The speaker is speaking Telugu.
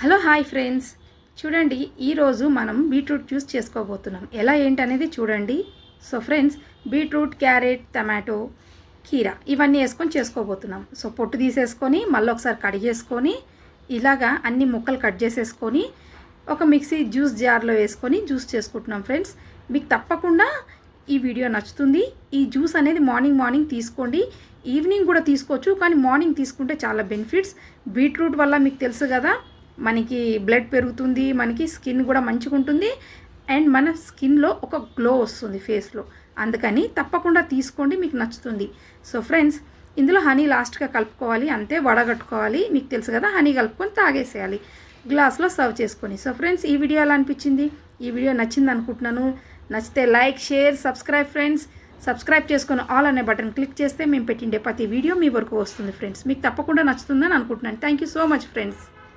హలో హాయ్ ఫ్రెండ్స్, చూడండి ఈరోజు మనం బీట్రూట్ జ్యూస్ చేసుకోబోతున్నాం. ఎలా ఏంటనేది చూడండి. So friends, beetroot, carrot, tomato, కీరా ఇవన్నీ వేసుకొని చేసుకోబోతున్నాం. సో పొట్టు తీసేసుకొని మళ్ళీ ఒకసారి కడిగేసుకొని ఇలాగా అన్ని ముక్కలు కట్ చేసేసుకొని ఒక మిక్సీ జ్యూస్ జార్లో వేసుకొని జ్యూస్ చేసుకుంటున్నాం. ఫ్రెండ్స్, మీకు తప్పకుండా ఈ వీడియో నచ్చుతుంది. ఈ జ్యూస్ అనేది మార్నింగ్ తీసుకోండి, ఈవినింగ్ కూడా తీసుకోవచ్చు, కానీ మార్నింగ్ తీసుకుంటే చాలా బెనిఫిట్స్. బీట్రూట్ వల్ల మీకు తెలుసు కదా, మనకి బ్లడ్ పెరుగుతుంది, మనకి స్కిన్ కూడా మంచిగా ఉంటుంది, అండ్ మన స్కిన్లో ఒక గ్లో వస్తుంది ఫేస్లో. అందుకని తప్పకుండా తీసుకోండి, మీకు నచ్చుతుంది. సో ఫ్రెండ్స్, ఇందులో హనీ లాస్ట్గా కలుపుకోవాలి, అంతే, వడగట్టుకోవాలి. మీకు తెలుసు కదా, హనీ కలుపుకొని తాగేసేయాలి గ్లాస్లో సర్వ్ చేసుకొని. సో ఫ్రెండ్స్, ఈ వీడియో ఎలా అనిపించింది? ఈ వీడియో నచ్చింది అనుకుంటున్నాను. నచ్చితే like, share, subscribe friends. Subscribe చేసుకొని ఆల్ అనే బటన్ క్లిక్ చేస్తే మేము పెట్టిండే ప్రతి వీడియో మీ వరకు వస్తుంది. ఫ్రెండ్స్, మీకు తప్పకుండా నచ్చుతుందని అనుకుంటున్నాను. Thank you so much friends.